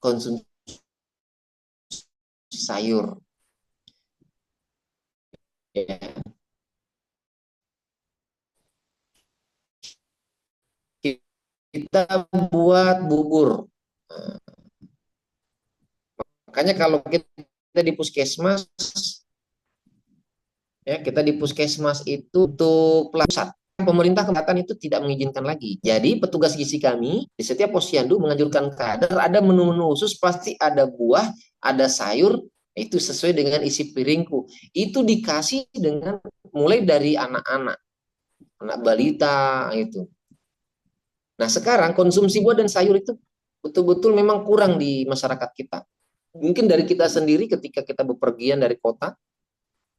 konsumsi sayur. Ya. Kita buat bubur. Nah, makanya kalau kita di puskesmas, ya kita di puskesmas itu untuk pusat pemerintah kesehatan itu tidak mengizinkan lagi. Jadi petugas gizi kami di setiap posyandu menganjurkan kader ada menu-menu khusus, pasti ada buah, ada sayur, itu sesuai dengan isi piringku. Itu dikasih dengan mulai dari anak-anak, anak balita itu. Nah sekarang konsumsi buah dan sayur itu betul-betul memang kurang di masyarakat kita. Mungkin dari kita sendiri ketika kita bepergian dari kota,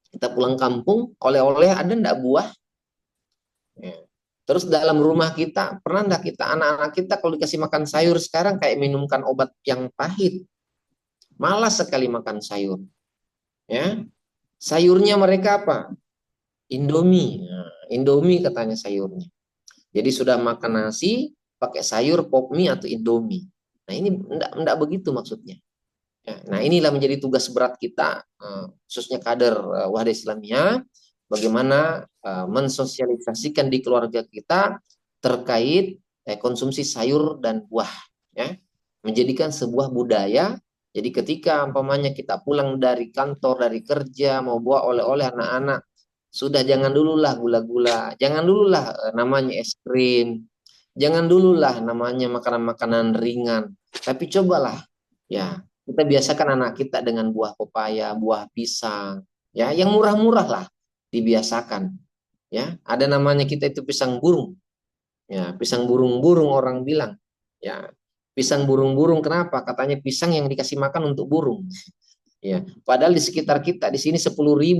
kita pulang kampung, oleh-oleh ada enggak buah? Ya. Terus dalam rumah kita, pernah enggak kita, anak-anak kita kalau dikasih makan sayur sekarang kayak minumkan obat yang pahit. Malas sekali makan sayur. Ya, sayurnya mereka apa? Indomie. Nah, Indomie katanya sayurnya. Jadi sudah makan nasi, pakai sayur, pop mie atau Indomie. Nah ini enggak begitu maksudnya. Ya, nah inilah menjadi tugas berat kita, khususnya kader Wahda Islamiyah, bagaimana mensosialisasikan di keluarga kita terkait konsumsi sayur dan buah, ya, menjadikan sebuah budaya. Jadi ketika umpamanya kita pulang dari kantor, dari kerja, mau bawa oleh-oleh anak-anak, sudah jangan dululah gula-gula, jangan dululah namanya es krim, jangan dululah namanya makanan-makanan ringan, tapi cobalah, ya, kita biasakan anak kita dengan buah pepaya, buah pisang, ya, yang murah-murah lah dibiasakan. Ya, ada namanya kita itu pisang burung. Ya, pisang burung-burung orang bilang. Ya, pisang burung-burung kenapa? Katanya pisang yang dikasih makan untuk burung. Ya, padahal di sekitar kita di sini 10.000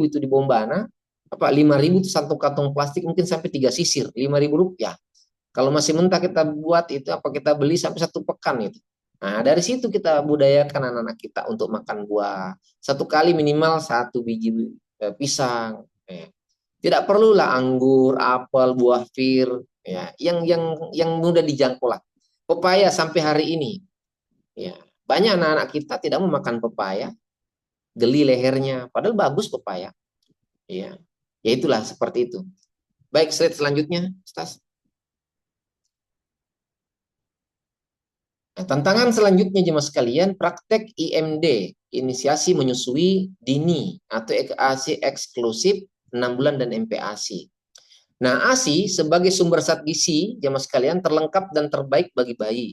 itu di Bombana, apa 5.000 itu satu kantong plastik mungkin sampai 3 sisir, 5.000 rupiah. Kalau masih mentah kita buat itu apa kita beli sampai 1 pekan itu. Nah, dari situ kita budayakan anak-anak kita untuk makan buah. Satu kali minimal 1 biji pisang. Tidak perlulah anggur, apel, buah pir, ya, yang mudah dijangkau lah. Pepaya sampai hari ini, ya, banyak anak-anak kita tidak mau makan pepaya, geli lehernya, padahal bagus pepaya. Ya, ya itulah seperti itu. Baik, slide selanjutnya, Stas. Nah, tantangan selanjutnya jemaah sekalian, praktek IMD, inisiasi menyusui dini atau ASI eksklusif 6 bulan dan MPASI. Nah, ASI sebagai sumber zat gizi jemaah sekalian terlengkap dan terbaik bagi bayi.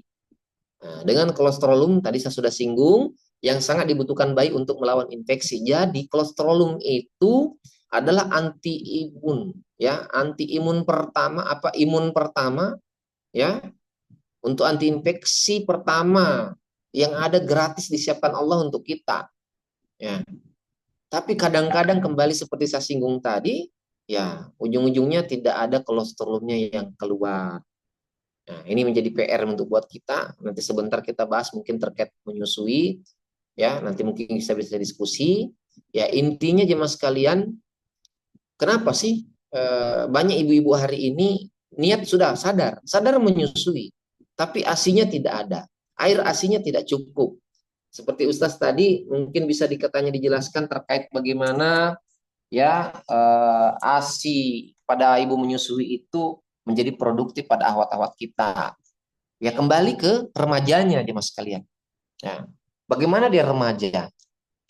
Nah, dengan kolesterolum tadi saya sudah singgung yang sangat dibutuhkan bayi untuk melawan infeksi. Jadi kolesterolum itu adalah anti imun, ya, anti imun pertama, apa imun pertama, ya, untuk anti infeksi pertama yang ada gratis disiapkan Allah untuk kita, ya. Tapi kadang-kadang kembali seperti saya singgung tadi, ya, ujung-ujungnya tidak ada kolesterolnya yang keluar. Nah, ini menjadi PR untuk buat kita. Nanti sebentar kita bahas mungkin terkait menyusui, ya. Nanti mungkin bisa bisa diskusi. Ya, intinya jemaah sekalian, kenapa sih banyak ibu-ibu hari ini niat sudah sadar menyusui, tapi asinya tidak ada, air asinya tidak cukup. Seperti Ustaz tadi mungkin bisa dikatanya dijelaskan terkait bagaimana, ya, asi pada ibu menyusui itu menjadi produktif pada awat-awat kita. Ya kembali ke remajanya aja mas sekalian. Ya, bagaimana dia remaja?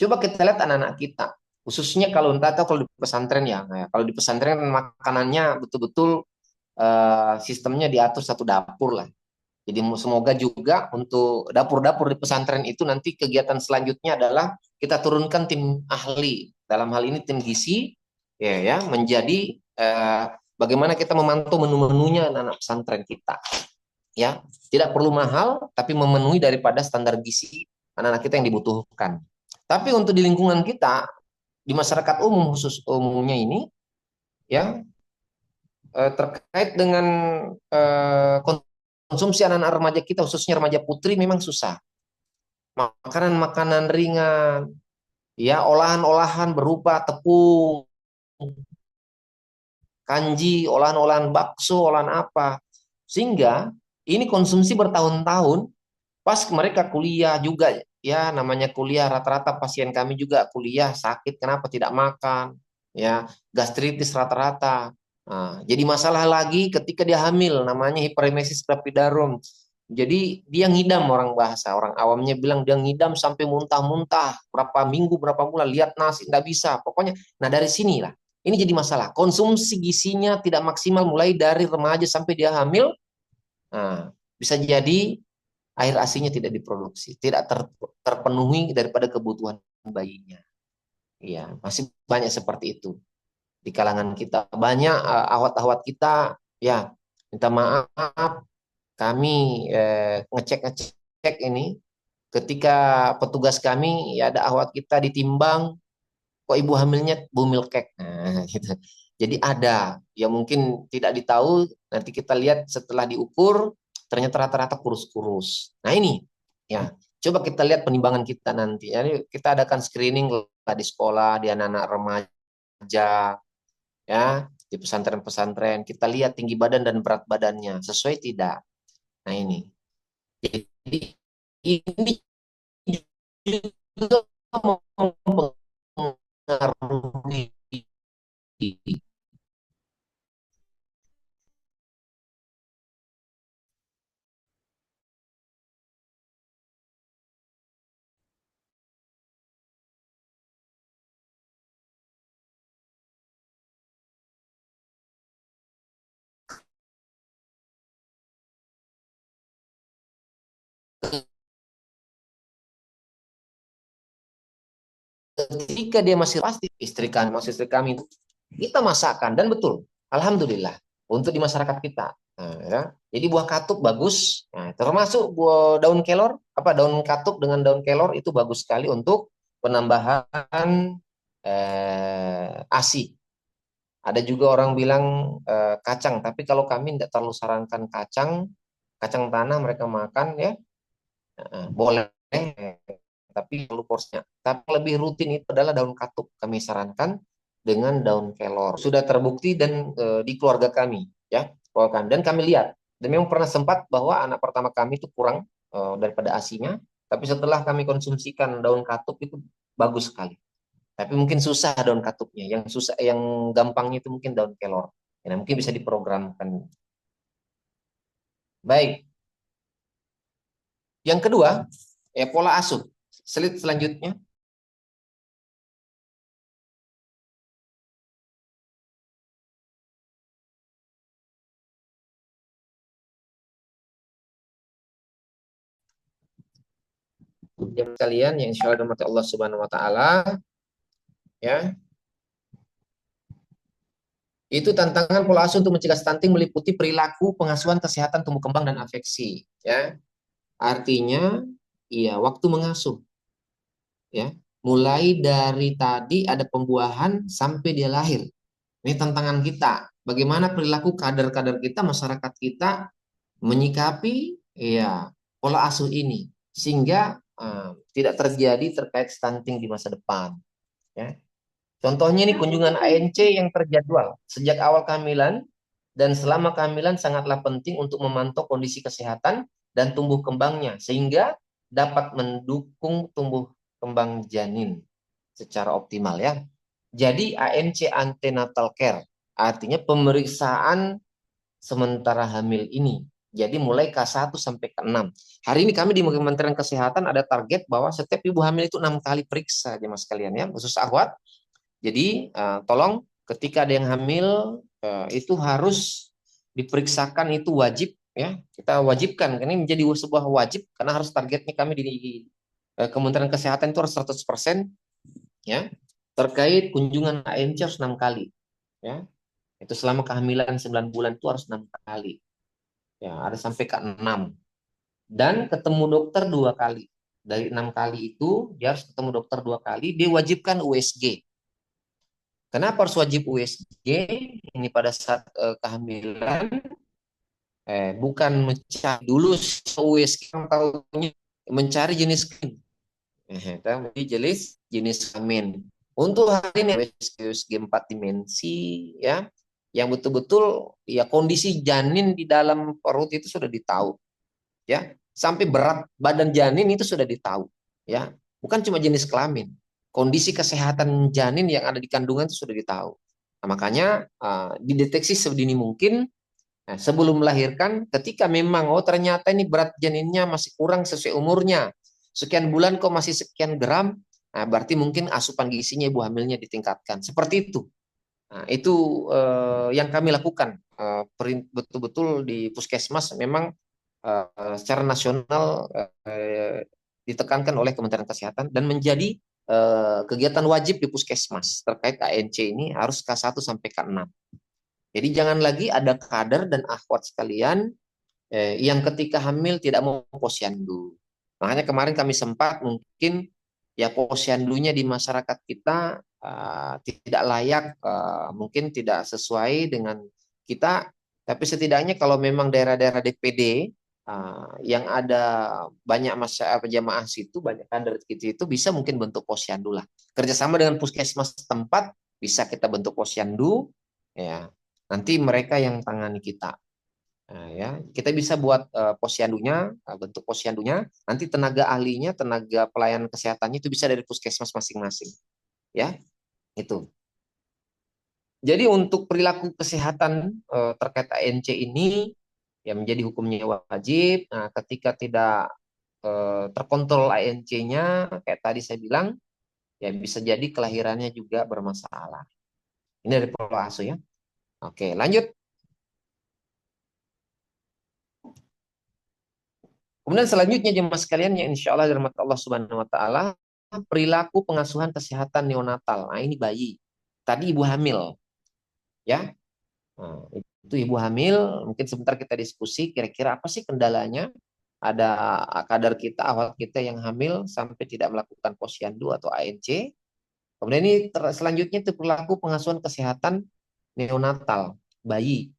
Coba kita lihat anak-anak kita, khususnya kalau entah tahu kalau di pesantren ya. Nah, kalau di pesantren makanannya betul-betul sistemnya diatur satu dapur lah. Jadi semoga juga untuk dapur-dapur di pesantren itu nanti kegiatan selanjutnya adalah kita turunkan tim ahli. Dalam hal ini tim gizi, ya, menjadi bagaimana kita memantau menu-menunya anak-anak pesantren kita. Ya, tidak perlu mahal, tapi memenuhi daripada standar gizi anak-anak kita yang dibutuhkan. Tapi untuk di lingkungan kita, di masyarakat umum khusus umumnya ini, ya, terkait dengan eh, konsumsi anak-anak remaja kita, khususnya remaja putri memang susah. Makanan-makanan ringan, ya, olahan-olahan berupa tepung, kanji, olahan-olahan bakso, olahan apa. Sehingga ini konsumsi bertahun-tahun, Pas mereka kuliah juga, ya namanya kuliah, rata-rata pasien kami juga kuliah sakit, kenapa tidak makan, ya gastritis rata-rata. Nah, jadi masalah lagi ketika dia hamil, namanya hiperemesis gravidarum. Jadi dia ngidam, orang bahasa orang awamnya bilang dia ngidam sampai muntah-muntah berapa minggu berapa bulan, lihat nasi nggak bisa pokoknya. Nah dari sinilah ini jadi masalah, konsumsi gizinya tidak maksimal mulai dari remaja sampai dia hamil. Nah, bisa jadi air ASI-nya tidak diproduksi, tidak terpenuhi daripada kebutuhan bayinya. Iya, masih banyak seperti itu di kalangan kita. Banyak awat-awat kita, ya minta maaf, kami ngecek ini ketika petugas kami, ya ada awat kita ditimbang, kok ibu hamilnya bumil kek. Nah, gitu. Jadi ada, ya mungkin tidak ditahu, nanti kita lihat setelah diukur, ternyata rata-rata kurus-kurus. Nah ini, ya coba kita lihat penimbangan kita nanti. Jadi kita adakan screening lah di sekolah, di anak-anak remaja, ya di pesantren-pesantren. Kita lihat tinggi badan dan berat badannya, sesuai tidak. Nah ini, jadi ini juga mempengaruhi. Ketika dia masih pasti istri kami itu kita masakkan, dan betul, alhamdulillah untuk di masyarakat kita. Nah, ya. Jadi buah katuk bagus, nah, termasuk buah daun kelor, apa daun katuk dengan daun kelor itu bagus sekali untuk penambahan ASI. Ada juga orang bilang kacang, tapi kalau kami tidak terlalu sarankan kacang, kacang tanah mereka makan ya, boleh, tapi perlu porsinya. Tapi lebih rutin itu adalah daun katuk. Kami sarankan dengan daun kelor. Sudah terbukti dan di keluarga kami, ya, keluarga kami. Dan kami lihat, dan memang pernah sempat bahwa anak pertama kami itu kurang daripada asinya, tapi setelah kami konsumsikan daun katuk itu bagus sekali. Tapi mungkin susah daun katuknya, yang susah, yang gampangnya itu mungkin daun kelor. Ya, mungkin bisa diprogramkan. Baik, yang kedua, ya pola asuh. Selanjutnya, yang kalian yang insya Allah dirahmati Allah Subhanahu Wa Taala, ya, itu tantangan pola asuh untuk mencegah stunting meliputi perilaku, pengasuhan, kesehatan tumbuh kembang dan afeksi. Ya, artinya, iya waktu mengasuh, ya, mulai dari tadi ada pembuahan sampai dia lahir. Ini tantangan kita. Bagaimana perilaku kader-kader kita, masyarakat kita menyikapi, ya, pola asuh ini sehingga tidak terjadi terkait stunting di masa depan. Ya. Contohnya ini kunjungan ANC yang terjadwal sejak awal kehamilan dan selama kehamilan sangatlah penting untuk memantau kondisi kesehatan dan tumbuh kembangnya sehingga dapat mendukung tumbuh kembang janin secara optimal ya. Jadi ANC antenatal care artinya pemeriksaan sementara hamil ini. Jadi mulai K1 sampai K6. Hari ini kami di Kementerian Kesehatan ada target bahwa setiap ibu hamil itu 6 kali periksa aja mas kalian ya, khusus ahwat. Jadi tolong ketika ada yang hamil itu harus diperiksakan, itu wajib ya. Kita wajibkan, ini menjadi sebuah wajib karena harus targetnya kami di Kementerian Kesehatan itu harus 100% ya. Terkait kunjungan ANC harus 6 kali ya. Itu selama kehamilan 9 bulan itu harus 6 kali. Ya, ada sampai ke 6. Dan ketemu dokter 2 kali. Dari 6 kali itu dia harus ketemu dokter 2 kali, dia wajibkan USG. Kenapa harus wajib USG? Ini pada saat kehamilan, bukan mencari dulu USG tahunya mencari jenis kelamin. Tapi jenis kelamin. Untuk hari ini USG 4 dimensi ya, yang betul-betul ya kondisi janin di dalam perut itu sudah ditahu ya. sampai berat badan janin itu sudah ditahu, ya. Bukan cuma jenis kelamin, kondisi kesehatan janin yang ada di kandungan itu sudah ditahu. Nah, makanya dideteksi sedini mungkin. Nah, sebelum melahirkan, ketika memang oh ternyata ini berat janinnya masih kurang sesuai umurnya, sekian bulan kok masih sekian gram, nah berarti mungkin asupan gizinya ibu hamilnya ditingkatkan. Seperti itu. Nah, itu yang kami lakukan betul-betul di puskesmas memang secara nasional ditekankan oleh Kementerian Kesehatan dan menjadi kegiatan wajib di puskesmas terkait ANC ini harus K1 sampai K6. Jadi jangan lagi ada kader dan akhwat sekalian yang ketika hamil tidak mau posyandu. Makanya kemarin kami sempat mungkin ya posyandunya di masyarakat kita tidak layak, mungkin tidak sesuai dengan kita, tapi setidaknya kalau memang daerah-daerah DPD yang ada banyak masa jamaah situ, banyak kader itu bisa mungkin bentuk posyandu lah. Kerjasama dengan puskesmas tempat bisa kita bentuk posyandu, ya. Nanti mereka yang tangani kita. Nah, ya, kita bisa buat posyandunya, bentuk posyandunya. Nanti tenaga ahlinya, tenaga pelayanan kesehatannya itu bisa dari puskesmas masing-masing, ya, itu. Jadi untuk perilaku kesehatan terkait ANC ini ya menjadi hukumnya wajib. Nah, ketika tidak terkontrol ANC-nya, kayak tadi saya bilang, ya bisa jadi kelahirannya juga bermasalah. Ini dari Pulau Asu ya. Oke, lanjut. Kemudian selanjutnya jemaah sekalian yang insya Allah dari Allah Subhanahu Wa Taala perilaku pengasuhan kesehatan neonatal. Nah ini bayi. Tadi ibu hamil, ya. Nah, itu ibu hamil. Mungkin sebentar kita diskusi. Kira-kira apa sih kendalanya? Ada kadar kita, awal kita yang hamil sampai tidak melakukan posyandu atau ANC. Kemudian ini selanjutnya itu perilaku pengasuhan kesehatan neonatal bayi.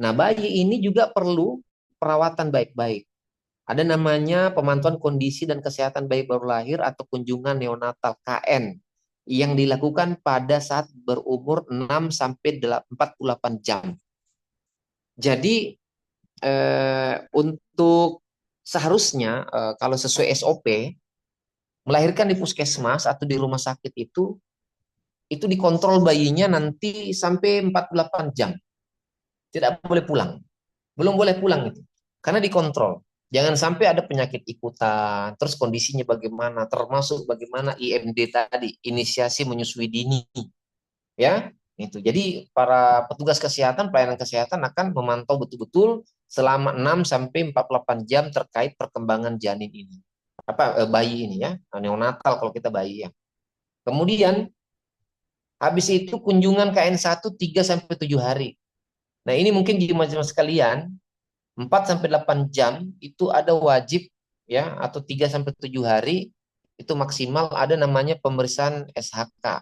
Nah bayi ini juga perlu perawatan baik-baik. Ada namanya pemantauan kondisi dan kesehatan bayi baru lahir atau kunjungan neonatal KN yang dilakukan pada saat berumur 6 sampai 48 jam. Jadi untuk seharusnya kalau sesuai SOP melahirkan di puskesmas atau di rumah sakit itu dikontrol bayinya nanti sampai 48 jam. Tidak boleh pulang. Belum boleh pulang itu. Karena dikontrol. Jangan sampai ada penyakit ikutan, terus kondisinya bagaimana, termasuk bagaimana IMD tadi, inisiasi menyusui dini, ya. Itu. Jadi para petugas kesehatan, pelayanan kesehatan akan memantau betul-betul selama 6 sampai 48 jam terkait perkembangan janin ini. Bayi ini ya, neonatal kalau kita bayi ya. Kemudian habis itu kunjungan KN1 3 sampai 7 hari. Nah, ini mungkin di jemaah sekalian 4 sampai 8 jam itu ada wajib ya atau 3 sampai 7 hari itu maksimal ada namanya pemeriksaan SHK.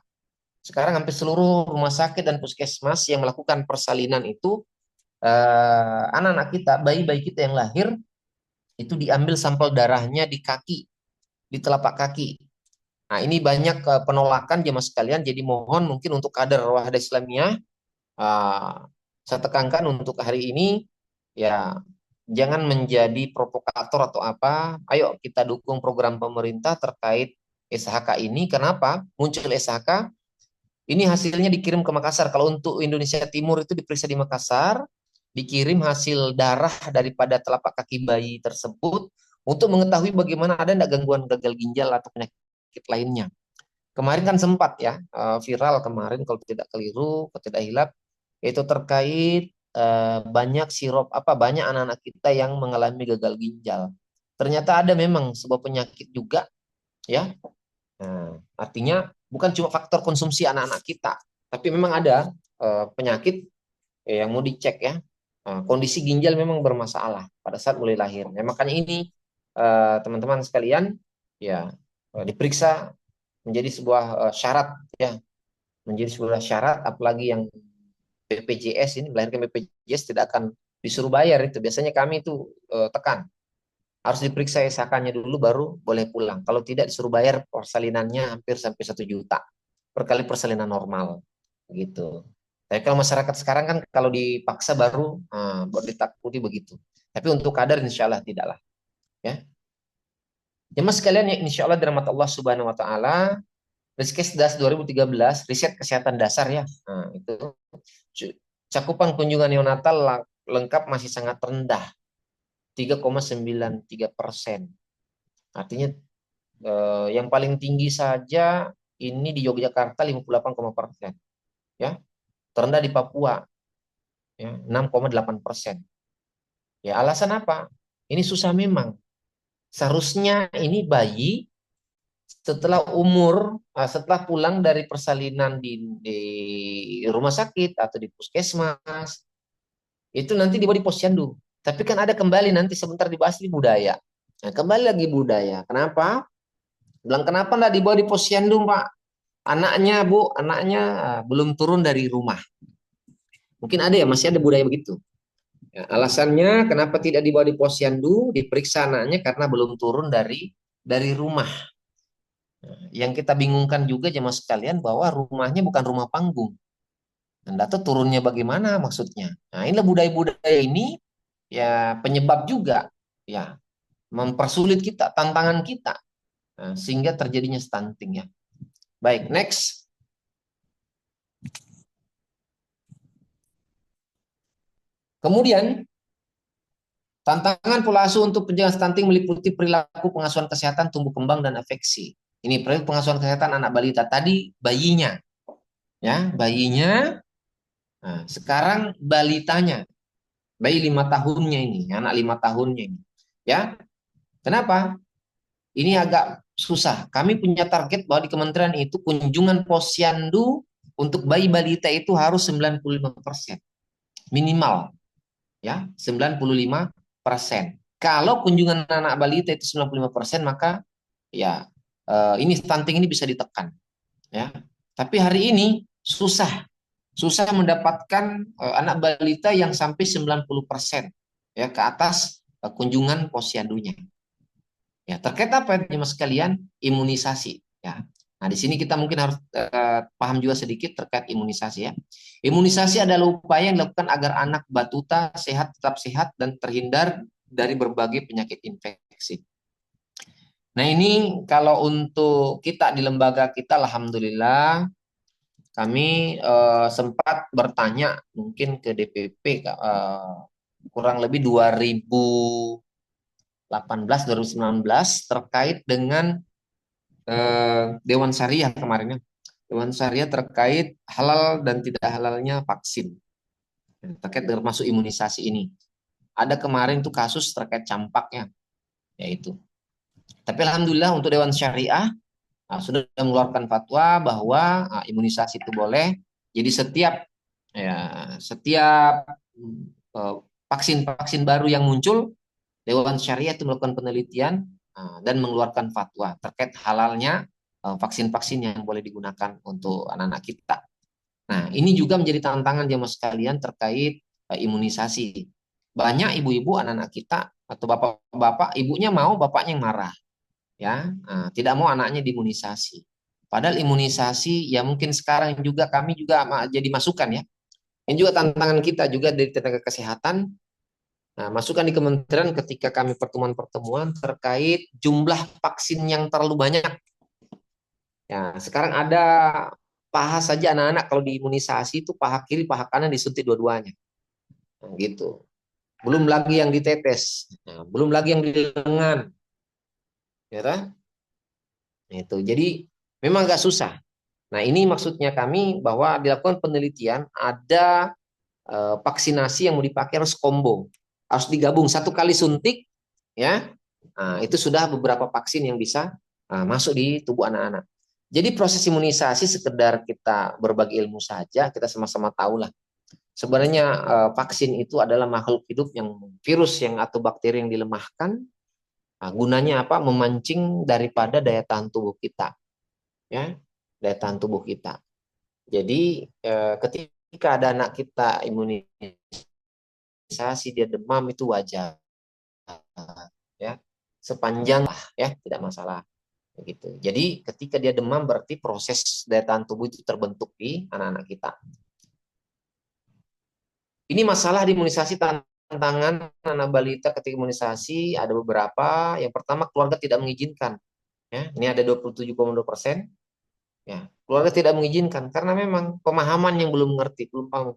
Sekarang hampir seluruh rumah sakit dan puskesmas yang melakukan persalinan itu anak-anak kita, bayi-bayi kita yang lahir itu diambil sampel darahnya di kaki, di telapak kaki. Nah, ini banyak penolakan jemaah sekalian, jadi mohon mungkin untuk kader Wahadah Islamiyah saya tekankan untuk hari ini ya jangan menjadi provokator atau apa. Ayo kita dukung program pemerintah terkait SHK ini. Kenapa? Muncul SHK, ini hasilnya dikirim ke Makassar. Kalau untuk Indonesia Timur itu diperiksa di Makassar, dikirim hasil darah daripada telapak kaki bayi tersebut untuk mengetahui bagaimana ada tidak gangguan gagal ginjal atau penyakit lainnya. Kemarin kan sempat ya viral kemarin kalau tidak keliru, kalau tidak hilap, itu terkait banyak sirop banyak anak-anak kita yang mengalami gagal ginjal. Ternyata ada memang sebuah penyakit juga ya. Nah, artinya bukan cuma faktor konsumsi anak-anak kita, tapi memang ada penyakit yang mau dicek ya. Kondisi ginjal memang bermasalah pada saat mulai lahir. Ya, makanya ini teman-teman sekalian ya diperiksa menjadi sebuah syarat ya, menjadi sebuah syarat apalagi yang BPJS ini melahirkan BPJS tidak akan disuruh bayar itu. Biasanya kami itu tekan harus diperiksa SHK-nya dulu baru boleh pulang. Kalau tidak disuruh bayar persalinannya hampir sampai 1 juta per kali persalinan normal gitu. Tapi kalau masyarakat sekarang kan kalau dipaksa baru ditakuti begitu. Tapi untuk kader insya Allah tidaklah. Ya, jemaah sekalian yang insya Allah dirahmati Allah Subhanahu Wa Taala, Riskesdas 2013, riset kesehatan dasar ya. Nah, itu cakupan kunjungan neonatal lengkap masih sangat rendah, 3,93%. Artinya yang paling tinggi saja ini di Yogyakarta 58,4%, ya. Terendah di Papua ya 6,8%. Ya, alasan apa? Ini susah memang. Seharusnya ini bayi setelah pulang dari persalinan di rumah sakit atau di puskesmas, itu nanti dibawa di posyandu. Tapi kan ada kembali nanti sebentar dibahas di budaya. Nah, kembali lagi budaya. Kenapa? Bilang kenapa nggak dibawa di posyandu, Pak? Anaknya, Bu, anaknya belum turun dari rumah. Mungkin ada ya, masih ada budaya begitu. Ya, alasannya kenapa tidak dibawa di posyandu, diperiksa anaknya karena belum turun dari rumah. Yang kita bingungkan juga jemaah sekalian bahwa rumahnya bukan rumah panggung. Anda tuh turunnya bagaimana maksudnya? Nah, inilah budaya-budaya ini ya penyebab juga ya mempersulit kita, tantangan kita. Nah, sehingga terjadinya stunting ya. Baik, next. Kemudian tantangan pola asuh untuk pencegahan stunting meliputi perilaku pengasuhan kesehatan tumbuh kembang dan afeksi. Ini perilaku pengasuhan kesehatan anak balita tadi bayinya, ya bayinya. Nah, sekarang balitanya, bayi 5 tahunnya ini, anak 5 tahunnya ini, ya. Kenapa? Ini agak susah. Kami punya target bahwa di kementerian itu kunjungan posyandu untuk bayi balita itu harus 95% minimal, ya 95%. Kalau kunjungan anak balita itu 95%, maka ya ini stunting ini bisa ditekan, ya. Tapi hari ini susah mendapatkan anak balita yang sampai 90% ya ke atas kunjungan posyandunya. Ya, terkait apa ya mas sekalian? Imunisasi ya. Nah, di sini kita mungkin harus paham juga sedikit terkait imunisasi ya. Imunisasi adalah upaya yang dilakukan agar anak batuta tetap sehat dan terhindar dari berbagai penyakit infeksi. Nah, ini kalau untuk kita di lembaga kita alhamdulillah kami sempat bertanya mungkin ke DPP kurang lebih 2018-2019 terkait dengan Dewan Syariah kemarin ya. Dewan Syariah terkait halal dan tidak halalnya vaksin. Terkait dengan masuk imunisasi ini. Ada kemarin tuh kasus terkait campaknya. Yaitu. Tapi alhamdulillah untuk Dewan Syariah sudah mengeluarkan fatwa bahwa imunisasi itu boleh. Jadi setiap vaksin-vaksin baru yang muncul, Dewan Syariah itu melakukan penelitian dan mengeluarkan fatwa terkait halalnya vaksin-vaksin yang boleh digunakan untuk anak-anak kita. Nah, ini juga menjadi tantangan jemaah sekalian terkait imunisasi. Banyak ibu-ibu anak-anak kita atau bapak-bapak, ibunya mau, bapaknya yang marah, ya, tidak mau anaknya diimunisasi. Padahal imunisasi ya mungkin sekarang juga kami juga jadi masukan ya. Ini juga tantangan kita juga dari tenaga kesehatan. Nah, masukan di kementerian ketika kami pertemuan-pertemuan terkait jumlah vaksin yang terlalu banyak. Ya, sekarang ada paha saja anak-anak kalau diimunisasi itu paha kiri, paha kanan disuntik dua-duanya. Nah, gitu. Belum lagi yang ditetes. Nah, belum lagi yang di lengan. Ya, kan? Itu. Jadi memang agak susah. Nah, ini maksudnya kami bahwa dilakukan penelitian ada vaksinasi yang mau dipakai harus combo. Harus digabung satu kali suntik ya. Nah, itu sudah beberapa vaksin yang bisa masuk di tubuh anak-anak. Jadi proses imunisasi sekedar kita berbagi ilmu saja, kita sama-sama tahu lah. Sebenarnya vaksin itu adalah makhluk hidup yang virus yang atau bakteri yang dilemahkan. Nah, gunanya apa? Memancing daripada daya tahan tubuh kita, ya, daya tahan tubuh kita. Jadi ketika ada anak kita imunisasi dia demam itu wajar, ya, sepanjang ya tidak masalah. Begitu. Jadi ketika dia demam berarti proses daya tahan tubuh itu terbentuk di anak-anak kita. Ini masalah di imunisasi tantangan anak balita ketika imunisasi ada beberapa. Yang pertama, keluarga tidak mengizinkan. Ya, ini ada 27,2%. Ya, keluarga tidak mengizinkan karena memang pemahaman yang belum mengerti, belum paham.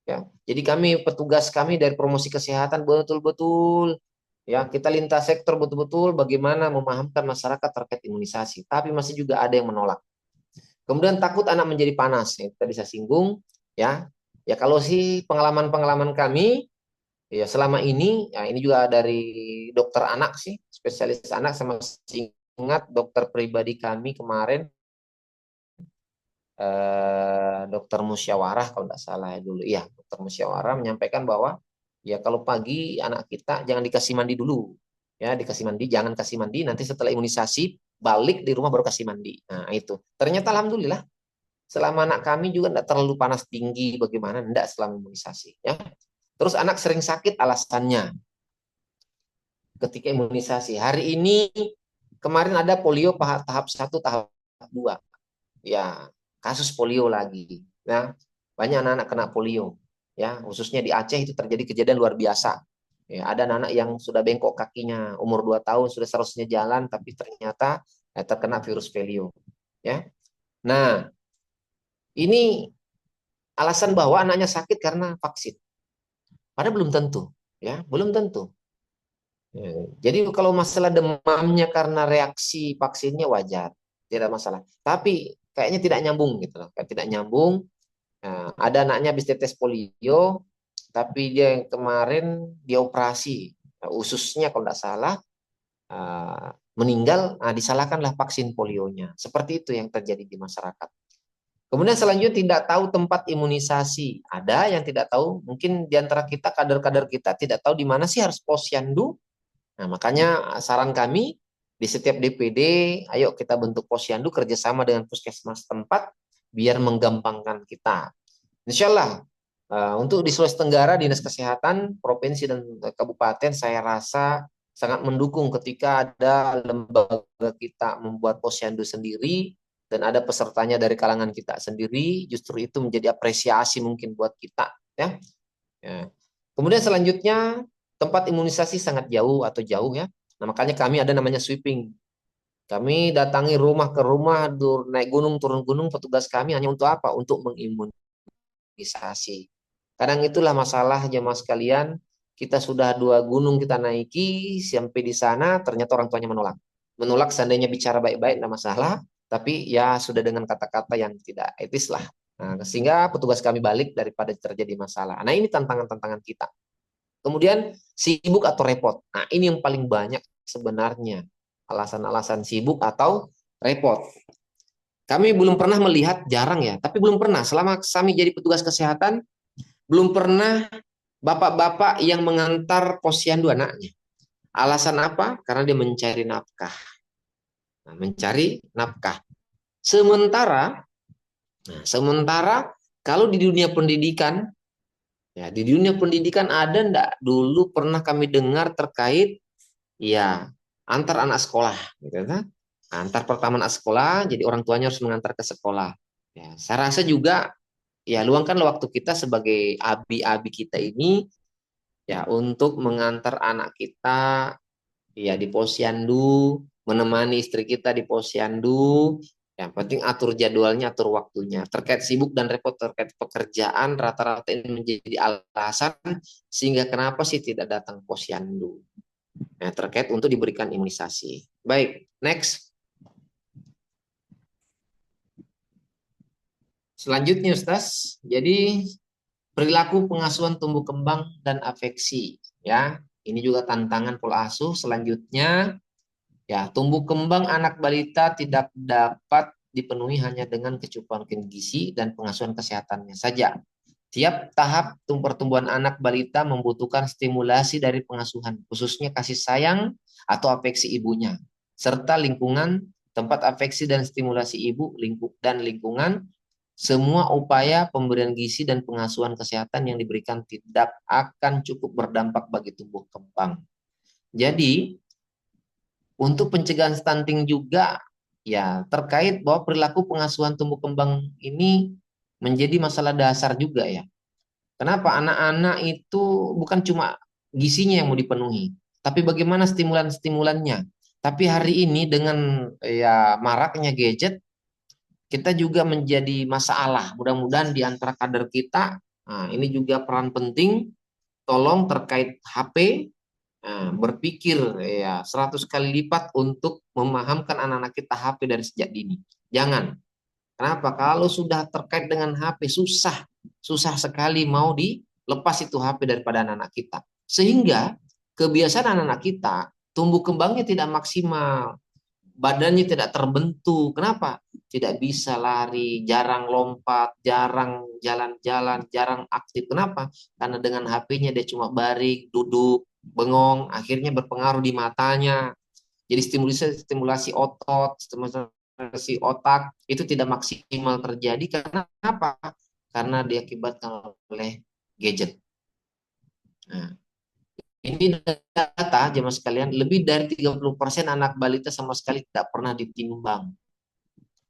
Ya, jadi petugas kami dari promosi kesehatan betul-betul ya kita lintas sektor betul-betul bagaimana memahamkan masyarakat terkait imunisasi. Tapi masih juga ada yang menolak. Kemudian takut anak menjadi panas, yang tadi saya singgung, ya. Ya kalau sih pengalaman-pengalaman kami, ya selama ini, ya ini juga dari dokter anak sih, spesialis anak sama ingat dokter pribadi kami kemarin, dokter musyawarah kalau nggak salah ya dulu, iya dokter musyawarah menyampaikan bahwa ya kalau pagi anak kita jangan dikasih mandi dulu, ya dikasih mandi, jangan kasih mandi, nanti setelah imunisasi balik di rumah baru kasih mandi. Nah itu, ternyata alhamdulillah selama anak kami juga tidak terlalu panas tinggi bagaimana, tidak selama imunisasi. Ya. Terus anak sering sakit alasannya ketika imunisasi. Hari ini kemarin ada polio tahap 1, tahap 2. Ya, kasus polio lagi. Nah, banyak anak-anak kena polio. Ya, khususnya di Aceh itu terjadi kejadian luar biasa. Ya, ada anak yang sudah bengkok kakinya, umur 2 tahun sudah seharusnya jalan tapi ternyata terkena virus polio. Ya. Nah, ini alasan bahwa anaknya sakit karena vaksin. Padahal belum tentu, ya, belum tentu. Ya, jadi kalau masalah demamnya karena reaksi vaksinnya wajar, tidak masalah. Tapi kayaknya tidak nyambung gitu loh, kayak tidak nyambung. Nah, ada anaknya habis tetes polio, tapi dia yang kemarin dioperasi, ususnya kalau tidak salah meninggal, disalahkanlah vaksin polionya. Seperti itu yang terjadi di masyarakat. Kemudian selanjutnya tidak tahu tempat imunisasi. Ada yang tidak tahu, mungkin di antara kita, kader-kader kita tidak tahu di mana sih harus posyandu. Nah, makanya saran kami di setiap DPD, ayo kita bentuk posyandu kerjasama dengan puskesmas tempat biar menggampangkan kita. Insya Allah, untuk di Sulawesi Tenggara, Dinas Kesehatan, Provinsi dan Kabupaten, saya rasa sangat mendukung ketika ada lembaga kita membuat posyandu sendiri, dan ada pesertanya dari kalangan kita sendiri, justru itu menjadi apresiasi mungkin buat kita. Ya. Ya. Kemudian selanjutnya, tempat imunisasi sangat jauh atau jauh ya. Nah, makanya kami ada namanya sweeping. Kami datangi rumah ke rumah, naik gunung, turun gunung, petugas kami hanya untuk apa? Untuk mengimunisasi. Kadang itulah masalah jemaah sekalian, kita sudah 2 gunung kita naiki, sampai di sana ternyata orang tuanya menolak. Menolak seandainya bicara baik-baik tidak masalah, tapi ya sudah dengan kata-kata yang tidak etis lah. Nah, sehingga petugas kami balik daripada terjadi masalah. Nah ini tantangan-tantangan kita. Kemudian sibuk atau repot. Nah ini yang paling banyak sebenarnya. Alasan-alasan sibuk atau repot. Kami belum pernah melihat, jarang ya, tapi belum pernah. Selama kami jadi petugas kesehatan, belum pernah bapak-bapak yang mengantar posyandu anaknya. Alasan apa? Karena dia mencari nafkah. Nah, mencari nafkah. Sementara, sementara kalau di dunia pendidikan, ya di dunia pendidikan ada ndak dulu pernah kami dengar terkait ya antar anak sekolah, gitu kan? Antar pertama anak sekolah, jadi orang tuanya harus mengantar ke sekolah. Ya, saya rasa juga ya luangkanlah waktu kita sebagai abi-abi kita ini ya untuk mengantar anak kita ya di posyandu, menemani istri kita di posyandu. Yang penting atur jadwalnya, atur waktunya. Terkait sibuk dan repot terkait pekerjaan, rata-rata ini menjadi alasan sehingga kenapa sih tidak datang posyandu. Nah, terkait untuk diberikan imunisasi. Baik, next. Selanjutnya, Ustaz. Jadi perilaku pengasuhan tumbuh kembang dan afeksi, ya. Ini juga tantangan pola asuh. Selanjutnya, ya, tumbuh kembang anak balita tidak dapat dipenuhi hanya dengan kecukupan gizi dan pengasuhan kesehatannya saja. Tiap tahap pertumbuhan anak balita membutuhkan stimulasi dari pengasuhan, khususnya kasih sayang atau afeksi ibunya, serta lingkungan tempat afeksi dan stimulasi ibu, lingkungan. Semua upaya pemberian gizi dan pengasuhan kesehatan yang diberikan tidak akan cukup berdampak bagi tumbuh kembang. Jadi, untuk pencegahan stunting juga ya terkait bahwa perilaku pengasuhan tumbuh kembang ini menjadi masalah dasar juga ya. Kenapa? Anak-anak itu bukan cuma gizinya yang mau dipenuhi, tapi bagaimana stimulan-stimulannya. Tapi hari ini dengan ya maraknya gadget, kita juga menjadi masalah. Mudah-mudahan di antara kader kita, nah, ini juga peran penting, tolong terkait HP, nah, berpikir ya 100 kali lipat untuk memahamkan anak-anak kita HP dari sejak dini. Jangan. Kenapa? Kalau sudah terkait dengan HP, susah sekali mau dilepas itu HP daripada anak-anak kita. Sehingga kebiasaan anak-anak kita tumbuh kembangnya tidak maksimal, badannya tidak terbentuk. Kenapa? Tidak bisa lari, jarang lompat, jarang jalan-jalan, jarang aktif. Kenapa? Karena dengan HP-nya dia cuma baring, duduk, bengong, akhirnya berpengaruh di matanya. Jadi stimulasi otot, stimulasi otak itu tidak maksimal terjadi. Karena apa? Karena diakibatkan oleh gadget. Nah, ini data jemaah sekalian, lebih dari 30% anak balita sama sekali tidak pernah ditimbang.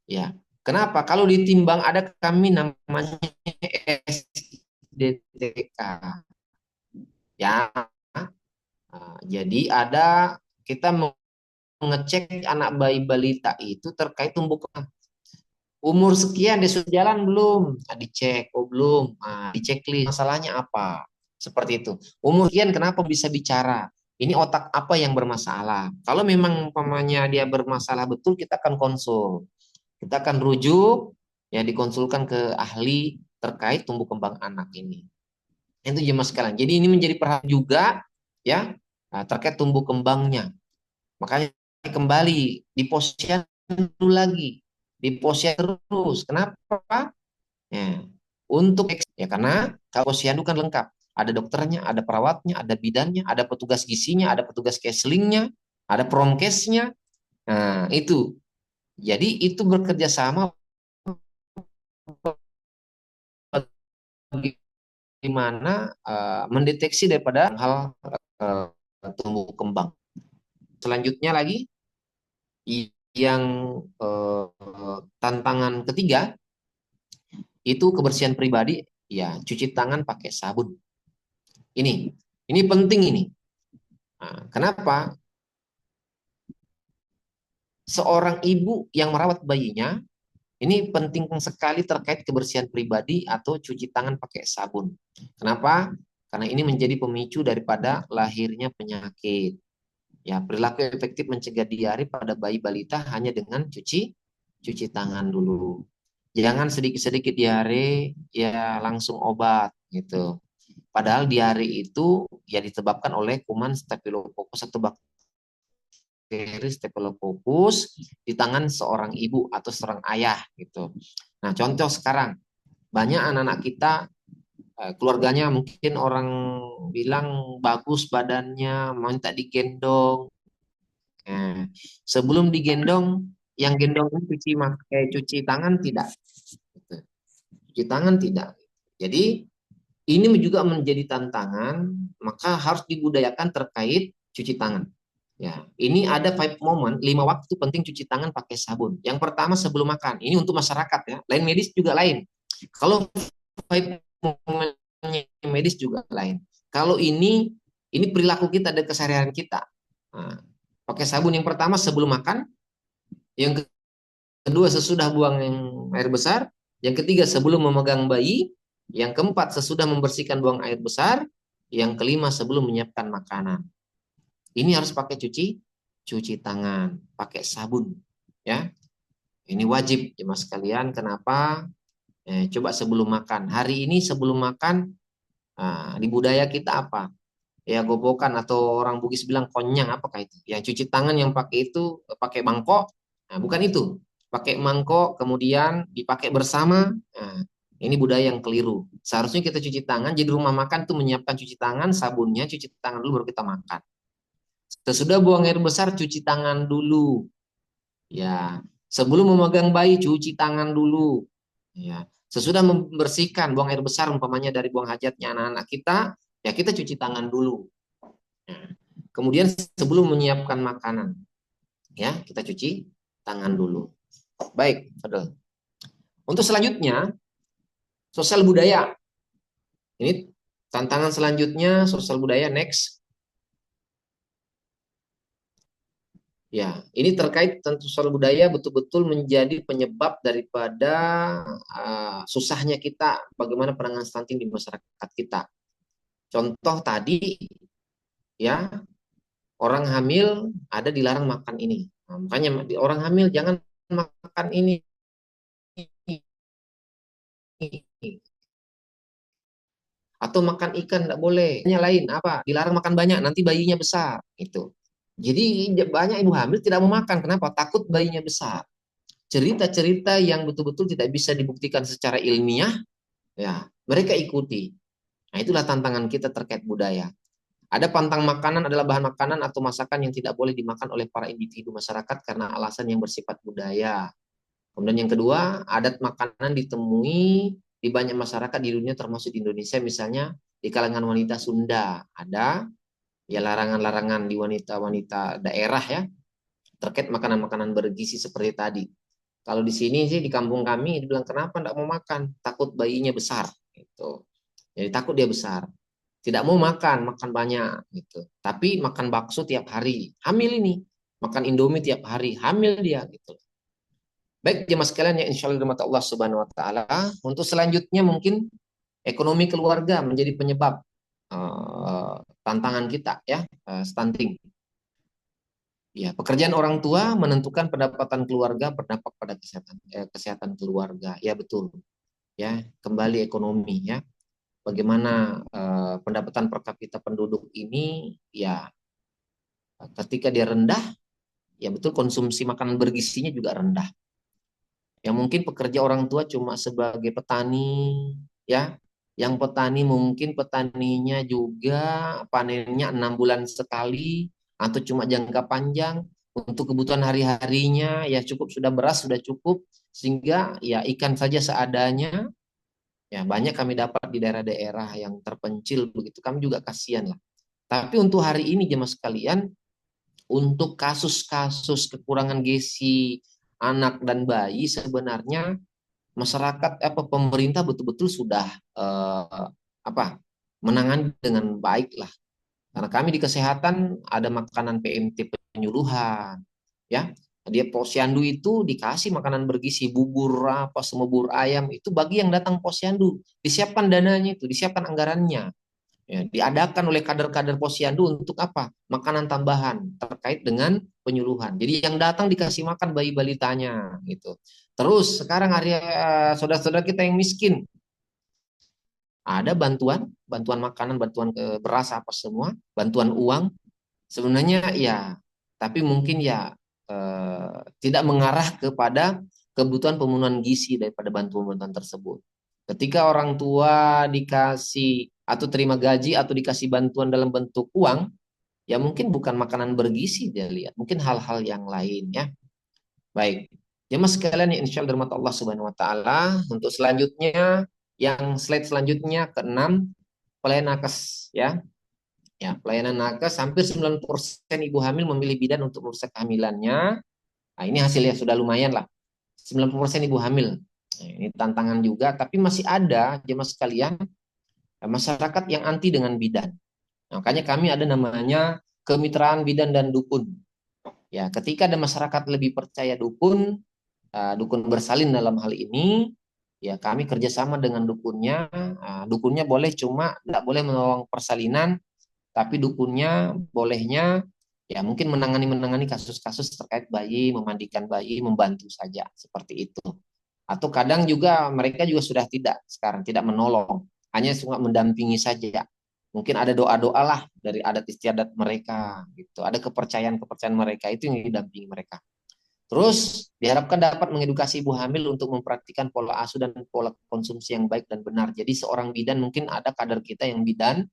Ya. Kenapa? Kalau ditimbang ada kami namanya SDTK. Ya. Nah, jadi ada kita mengecek anak bayi balita itu terkait tumbuh kembang. Umur sekian dia sudah jalan belum? Nah, dicek, oh belum. Nah, dicek masalahnya apa? Seperti itu. Umur sekian kenapa bisa bicara? Ini otak apa yang bermasalah? Kalau memang umpamanya dia bermasalah betul, kita akan konsul. Kita akan rujuk, ya dikonsulkan ke ahli terkait tumbuh kembang anak ini. Itu jemaah sekalian. Jadi ini menjadi perhatian juga, ya, terkait tumbuh kembangnya. Makanya kembali di posisian dulu lagi, di posisian terus. Kenapa? Ya, untuk ya karena kalau posyandu kan lengkap. Ada dokternya, ada perawatnya, ada bidannya, ada petugas gizinya, ada petugas keslingnya, ada promkesnya. Nah, itu. Jadi itu bekerja sama bagaimana mendeteksi daripada hal uh, tumbuh kembang. Selanjutnya lagi yang tantangan ketiga itu kebersihan pribadi, ya cuci tangan pakai sabun. Ini penting ini. Nah, kenapa? Seorang ibu yang merawat bayinya ini penting sekali terkait kebersihan pribadi atau cuci tangan pakai sabun. Kenapa? Karena ini menjadi pemicu daripada lahirnya penyakit. Ya, perilaku efektif mencegah diare pada bayi balita hanya dengan cuci tangan dulu. Jangan sedikit-sedikit diare ya langsung obat gitu. Padahal diare itu ya disebabkan oleh kuman Staphylococcus atau bakteri Staphylococcus di tangan seorang ibu atau seorang ayah gitu. Nah, contoh sekarang banyak anak-anak kita keluarganya mungkin orang bilang bagus badannya, minta digendong. Nah, sebelum digendong, yang gendong cuci tangan tidak, gitu. Cuci tangan tidak. Jadi ini juga menjadi tantangan, maka harus dibudayakan terkait cuci tangan. Ya, ini ada 5 moment, 5 waktu penting cuci tangan pakai sabun. Yang pertama sebelum makan. Ini untuk masyarakat ya. Lain medis juga lain. Kalau 5 moment medis juga lain. Kalau ini perilaku kita dan keseharian kita. Nah, pakai sabun yang pertama sebelum makan, yang kedua sesudah buang yang air besar, yang ketiga sebelum memegang bayi, yang keempat sesudah membersihkan buang air besar, yang kelima sebelum menyiapkan makanan. Ini harus pakai cuci tangan, pakai sabun, ya. Ini wajib jemaah sekalian. Kenapa? Coba sebelum makan. Hari ini sebelum makan, di budaya kita apa? Ya gobokan atau orang Bugis bilang konyang, apakah itu? Yang cuci tangan yang pakai itu pakai mangkok. Nah, bukan itu. Pakai mangkok kemudian dipakai bersama. Nah, ini budaya yang keliru. Seharusnya kita cuci tangan. Jadi rumah makan tuh menyiapkan cuci tangan, sabunnya, cuci tangan dulu baru kita makan. Sesudah buang air besar cuci tangan dulu. Ya, sebelum memegang bayi cuci tangan dulu. Ya, sesudah membersihkan buang air besar umpamanya dari buang hajatnya anak-anak kita, ya kita cuci tangan dulu. Ya. Kemudian sebelum menyiapkan makanan, ya kita cuci tangan dulu. Baik, Fadil. Untuk selanjutnya, sosial budaya. Ini tantangan selanjutnya, sosial budaya, next. Ya, ini terkait tentu sosial budaya betul-betul menjadi penyebab daripada susahnya kita bagaimana penanganan stunting di masyarakat kita. Contoh tadi, ya, orang hamil ada dilarang makan ini. Nah, makanya orang hamil jangan makan ini. Atau makan ikan tidak boleh. Yang lain apa? Dilarang makan banyak, nanti bayinya besar. Itu. Jadi banyak ibu hamil tidak mau makan. Kenapa? Takut bayinya besar. Cerita-cerita yang betul-betul tidak bisa dibuktikan secara ilmiah, ya mereka ikuti. Nah, itulah tantangan kita terkait budaya. Ada pantang makanan adalah bahan makanan atau masakan yang tidak boleh dimakan oleh para individu masyarakat karena alasan yang bersifat budaya. Kemudian yang kedua, adat makanan ditemui di banyak masyarakat di dunia termasuk di Indonesia, misalnya di kalangan wanita Sunda. Ada ya larangan-larangan di wanita-wanita daerah ya terkait makanan-makanan bergizi seperti tadi. Kalau di sini sih di kampung kami dibilang kenapa enggak mau makan? Takut bayinya besar gitu. Jadi takut dia besar. Tidak mau makan, makan banyak gitu. Tapi makan bakso tiap hari. Hamil ini. Makan Indomie tiap hari, hamil dia gitu. Baik jemaah sekalian ya insya Allah rahmat Allah Subhanahu wa taala. Untuk selanjutnya mungkin ekonomi keluarga menjadi penyebab tantangan kita ya, stunting. Ya, pekerjaan orang tua menentukan pendapatan keluarga berdampak pada kesehatan keluarga. Ya betul. Ya, kembali ekonomi ya. Bagaimana pendapatan per kapita penduduk ini ya ketika dia rendah, ya betul konsumsi makanan bergizinya juga rendah. Yang mungkin pekerja orang tua cuma sebagai petani ya. Yang petani mungkin petaninya juga panennya 6 bulan sekali atau cuma jangka panjang untuk kebutuhan hari-harinya ya cukup sudah beras sudah cukup sehingga ya ikan saja seadanya ya banyak kami dapat di daerah-daerah yang terpencil begitu kami juga kasihan lah. Tapi untuk hari ini jemaah sekalian untuk kasus-kasus kekurangan gizi anak dan bayi sebenarnya masyarakat pemerintah betul-betul sudah eh, apa menangani dengan baik lah karena kami di kesehatan ada makanan PMT penyuluhan ya dia posyandu itu dikasih makanan bergizi bubur apa semua bubur ayam itu bagi yang datang posyandu disiapkan dananya itu disiapkan anggarannya ya, diadakan oleh kader-kader posyandu untuk apa? Makanan tambahan terkait dengan penyuluhan. Jadi yang datang dikasih makan bayi balitanya gitu. Terus sekarang hari saudara-saudara kita yang miskin ada bantuan, bantuan makanan, bantuan ke beras apa semua, bantuan uang. Sebenarnya ya, tapi mungkin ya tidak mengarah kepada kebutuhan pemenuhan gizi daripada bantuan-bantuan tersebut. Ketika orang tua dikasih atau terima gaji atau dikasih bantuan dalam bentuk uang, ya mungkin bukan makanan bergizi dia lihat, mungkin hal-hal yang lain ya. Baik, jemaah sekalian yang insya Allah dirahmati Allah Subhanahu Wa Taala. Untuk selanjutnya, yang slide selanjutnya keenam, pelayanan nakes ya. Ya, pelayanan nakes hampir 90% ibu hamil memilih bidan untuk merusak kehamilannya. Nah, ini hasilnya sudah lumayan lah. 90% ibu hamil. Nah, ini tantangan juga, tapi masih ada jemaah sekalian masyarakat yang anti dengan bidan. Nah, makanya kami ada namanya kemitraan bidan dan dukun. Ya, ketika ada masyarakat lebih percaya dukun, dukun bersalin dalam hal ini, ya kami kerjasama dengan dukunnya. Dukunnya boleh cuma tidak boleh menolong persalinan, tapi dukunnya bolehnya ya mungkin menangani kasus-kasus terkait bayi, memandikan bayi, membantu saja seperti itu. Atau kadang juga mereka juga sudah sekarang tidak menolong, hanya cuma mendampingi saja. Mungkin ada doa-doa lah dari adat istiadat mereka gitu. Ada kepercayaan-kepercayaan mereka itu yang didampingi mereka. Terus diharapkan dapat mengedukasi ibu hamil untuk memperhatikan pola asuh dan pola konsumsi yang baik dan benar. Jadi seorang bidan mungkin ada kader kita yang bidan,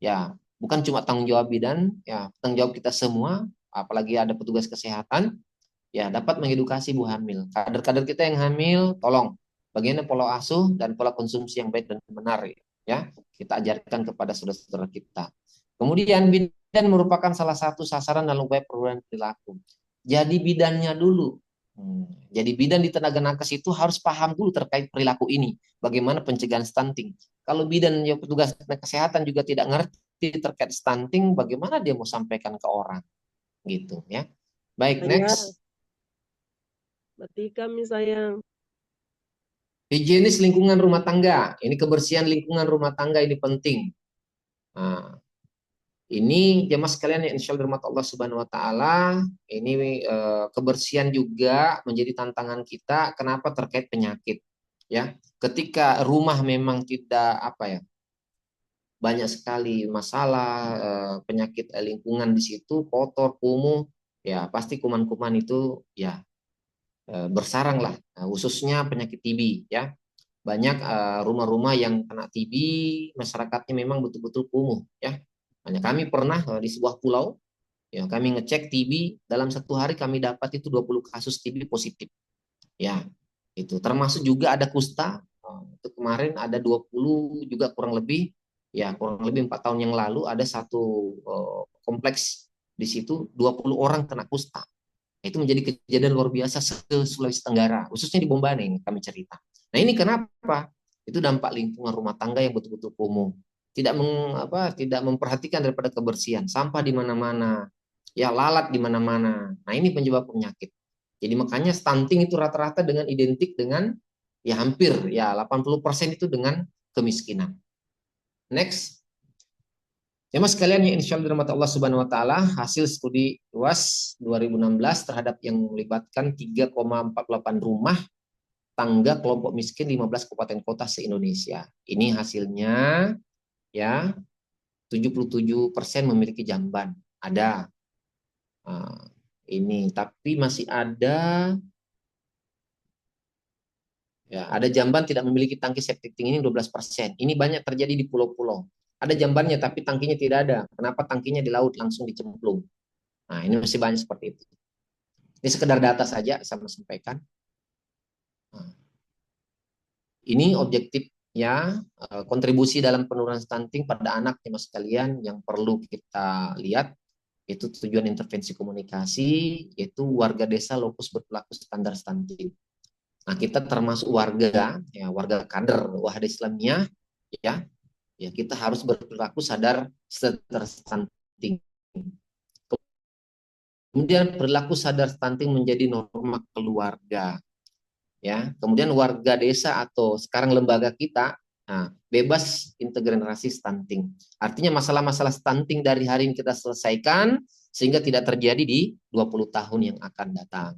ya bukan cuma tanggung jawab bidan, ya tanggung jawab kita semua, apalagi ada petugas kesehatan, ya dapat mengedukasi ibu hamil. Kader-kader kita yang hamil, tolong bagaimana pola asuh dan pola konsumsi yang baik dan benar, ya kita ajarkan kepada saudara-saudara kita. Kemudian bidan merupakan salah satu sasaran dalam upaya perubahan perilaku. Jadi bidannya dulu. Jadi bidan di tenaga nakes itu harus paham dulu terkait perilaku ini. Bagaimana pencegahan stunting. kalau bidan ya petugas kesehatan juga tidak ngerti terkait stunting, bagaimana dia mau sampaikan ke orang gitu ya. Baik, Ayah, next. berarti kami sayang. Higienis lingkungan rumah tangga. Ini kebersihan lingkungan rumah tangga ini penting. Nah, ini jemaah sekalian yang insya Allah dirahmati Allah Subhanahu Wa Taala. Ini kebersihan juga menjadi tantangan kita. Kenapa? Terkait penyakit. Ya, ketika rumah memang tidak apa ya, banyak sekali masalah penyakit lingkungan di situ, kotor, kumuh, ya pasti kuman-kuman itu ya bersarang lah. Nah, khususnya penyakit TB ya. Banyak rumah-rumah yang kena TB, masyarakatnya memang betul-betul kumuh ya. Hanya kami pernah di sebuah pulau, ya kami ngecek TB, dalam satu hari kami dapat itu 20 kasus TB positif. Ya, itu termasuk juga ada kusta. Itu kemarin ada 20 juga kurang lebih, ya kurang lebih 4 tahun yang lalu ada satu kompleks di situ 20 orang kena kusta. Itu menjadi kejadian luar biasa se Sulawesi Tenggara, khususnya di Bombaning kami cerita. Nah ini kenapa? Itu dampak lingkungan rumah tangga yang betul-betul kumuh. Tidak memperhatikan daripada kebersihan, sampah di mana-mana, ya lalat di mana-mana. Nah ini penyebab penyakit. Jadi makanya stunting itu rata-rata dengan identik dengan ya hampir ya 80% itu dengan kemiskinan. Next. Ya mas sekalian yang insya Allah dirahmati Allah Subhanahu Wa Taala, hasil studi luas 2016 terhadap yang melibatkan 3,48 rumah tangga kelompok miskin 15 kabupaten kota se-Indonesia. Ini hasilnya ya 77% memiliki jamban. Ada ini, tapi masih ada ya, ada jamban tidak memiliki tangki septic tank ini 12%. Ini banyak terjadi di pulau-pulau. Ada jambannya tapi tangkinya tidak ada. Kenapa tangkinya di laut langsung dicemplung? Nah, ini masih banyak seperti itu. Ini sekedar data saja saya sampaikan. Nah, ini objektifnya kontribusi dalam penurunan stunting pada anak ya mas sekalian yang perlu kita lihat itu tujuan intervensi komunikasi yaitu warga desa lokus berperilaku standar stunting. Nah, kita termasuk warga ya warga kader Wahda Islamiyah ya ya kita harus berperilaku sadar stunting. Kemudian perilaku sadar stunting menjadi norma keluarga. Ya, kemudian warga desa atau sekarang lembaga kita bebas integrasi stunting. Artinya masalah-masalah stunting dari hari ini kita selesaikan sehingga tidak terjadi di 20 tahun yang akan datang.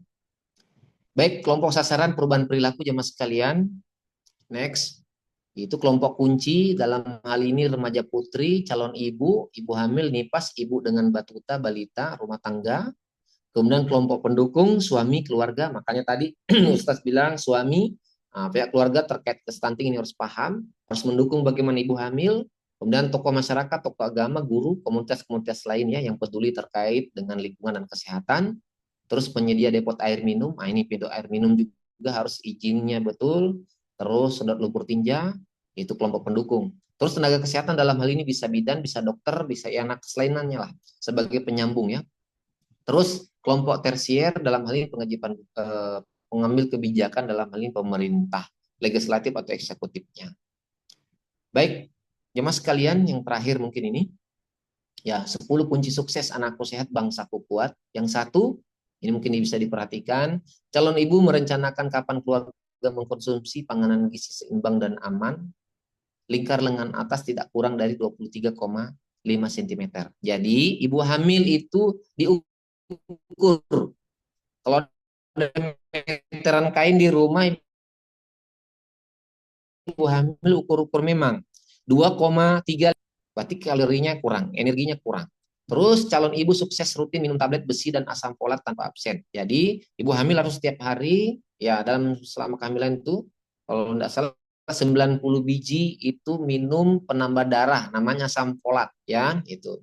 Baik, kelompok sasaran perubahan perilaku jemaah sekalian. Next. Itu kelompok kunci dalam hal ini remaja putri, calon ibu, ibu hamil, nipas, ibu dengan batuta, balita, rumah tangga. Kemudian kelompok pendukung, suami, keluarga. Makanya tadi Ustaz bilang suami, pihak keluarga terkait ke stunting ini harus paham, harus mendukung bagaimana ibu hamil. Kemudian tokoh masyarakat, tokoh agama, guru, komunitas-komunitas lainnya yang peduli terkait dengan lingkungan dan kesehatan. Terus penyedia depot air minum, ini pintu air minum juga harus izinnya betul. Terus sedot lumpur tinja, itu kelompok pendukung. Terus tenaga kesehatan dalam hal ini bisa bidan, bisa dokter, bisa anak selainannya lah sebagai penyambung ya. Terus kelompok tersier dalam hal ini pengambil kebijakan dalam hal ini pemerintah, legislatif atau eksekutifnya. Baik, jemaah sekalian yang terakhir mungkin ini ya 10 kunci sukses anakku sehat bangsaku kuat. Yang satu, ini mungkin bisa diperhatikan, calon ibu merencanakan kapan keluarga mengkonsumsi panganan gizi seimbang dan aman. Lingkar lengan atas tidak kurang dari 23,5 cm. Jadi ibu hamil itu diukur. Kalau ada meteran kain di rumah ibu hamil ukur-ukur memang 2,3, berarti kalorinya kurang, energinya kurang. Terus calon ibu sukses rutin minum tablet besi dan asam folat tanpa absen. Jadi ibu hamil harus setiap hari ya dalam selama kehamilan itu kalau tidak salah 90 biji itu minum penambah darah namanya asam folat ya itu.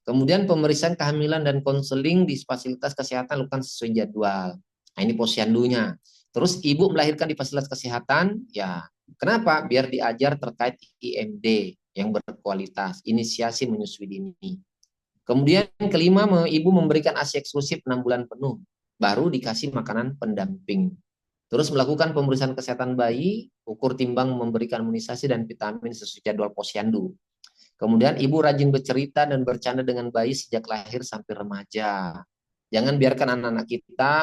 Kemudian pemeriksaan kehamilan dan konseling di fasilitas kesehatan lakukan sesuai jadwal. Nah, ini posyandunya. Terus ibu melahirkan di fasilitas kesehatan, ya kenapa? Biar diajar terkait IMD yang berkualitas, inisiasi menyusui dini. Kemudian kelima, ibu memberikan ASI eksklusif 6 bulan penuh, baru dikasih makanan pendamping. Terus melakukan pemeriksaan kesehatan bayi, ukur timbang, memberikan imunisasi dan vitamin sesuai jadwal posyandu. Kemudian ibu rajin bercerita dan bercanda dengan bayi sejak lahir sampai remaja. Jangan biarkan anak-anak kita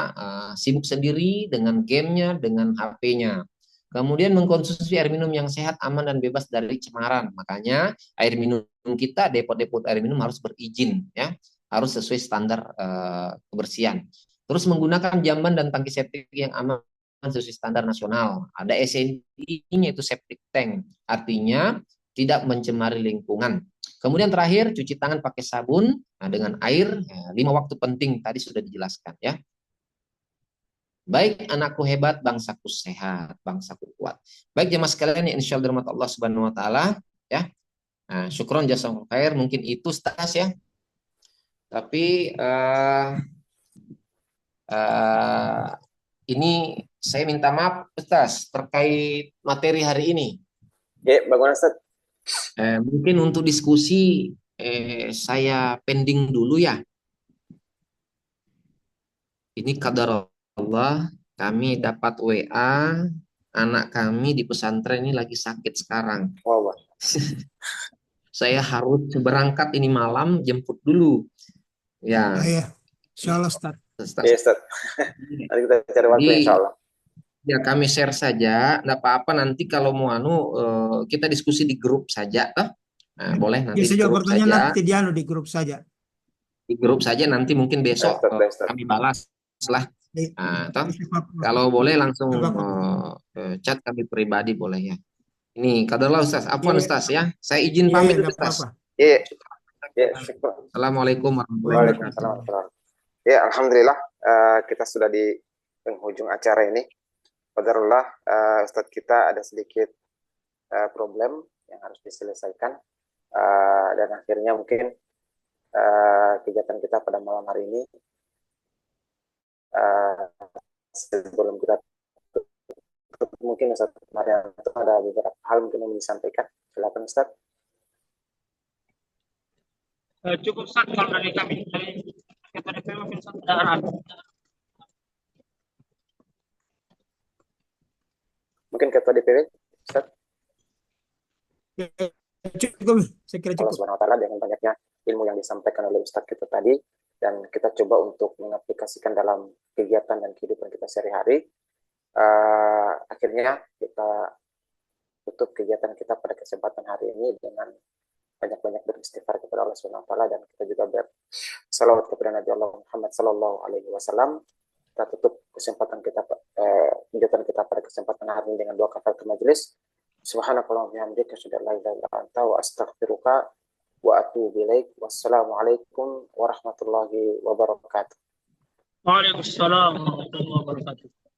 sibuk sendiri dengan gamenya, dengan HP-nya. Kemudian mengkonsumsi air minum yang sehat, aman, dan bebas dari cemaran. Makanya air minum kita, depot-depot air minum harus berizin, ya, harus sesuai standar kebersihan. Terus menggunakan jamban dan tangki septik yang aman sesuai standar nasional. Ada SNI-nya, itu septic tank. Artinya tidak mencemari lingkungan. Kemudian terakhir, cuci tangan pakai sabun dengan air. 5 waktu penting tadi sudah dijelaskan, ya. Baik anakku hebat, bangsaku sehat, bangsaku kuat. Baik jemaah sekalian yang insya Allah Allah Subhanahu Wa Taala, ya. Nah, syukron jazakumullah khair. Mungkin itu Stas, ya. Tapi ini saya minta maaf Stas terkait materi hari ini. Ya, bagaimana Ustaz? Mungkin untuk diskusi saya pending dulu, ya. Ini kadar Allah, kami dapat WA, anak kami di pesantren ini lagi sakit sekarang. Wow. Saya harus berangkat ini malam, jemput dulu. Ya. Ya, insya Allah Ustaz. Ya Ustaz. Nanti kita cari waktu insya Allah. Ya kami share saja, nggak apa-apa nanti kalau mau kita diskusi di grup saja, toh. Nah, boleh nanti Biasa di juga grup pertanyaan saja. nanti di grup saja. Di grup saja nanti mungkin besok Ustaz. kami balas lah. Toh? Kalau boleh langsung chat kami pribadi boleh, ya. Ini kadarlah Ustaz. Afwan Ustaz, ya. Saya izin pamit dulu Ustaz. Iya. Assalamualaikum warahmatullahi wabarakatuh. Ya, alhamdulillah kita sudah di penghujung acara ini. Qadarullah Ustaz kita ada sedikit problem yang harus diselesaikan dan akhirnya mungkin kegiatan kita pada malam hari ini sebelum kita mungkin Ustaz Marianto ada beberapa hal mungkin yang disampaikan. Silakan Ustaz. Cukup Ustaz kalau dari kami ketua DPW mungkin saudara. Mungkin ketua DPW Ustaz. Cukup, saya kira cukup. Allah Subhanahu Wa Taala dengan banyaknya ilmu yang disampaikan oleh Ustaz kita tadi, dan kita coba untuk mengaplikasikan dalam kegiatan dan kehidupan kita sehari-hari. Akhirnya kita tutup kegiatan kita pada kesempatan hari ini dengan banyak-banyak beristighfar kepada Allah Subhanahu Wa Taala, dan kita juga bersalawat kepada Nabi Allah Muhammad Sallallahu Alaihi Wasallam. Kita tutup kesempatan kita kegiatan kita pada kesempatan hari ini dengan doa kafaratul majelis. Subhanakallahumma wa bihamdika asyhadu an la ilaha illa anta wa astaghfiruka wa atubu ilaik. Wassalamualaikum warahmatullahi wabarakatuh. Waalaikumsalam warahmatullahi wabarakatuh.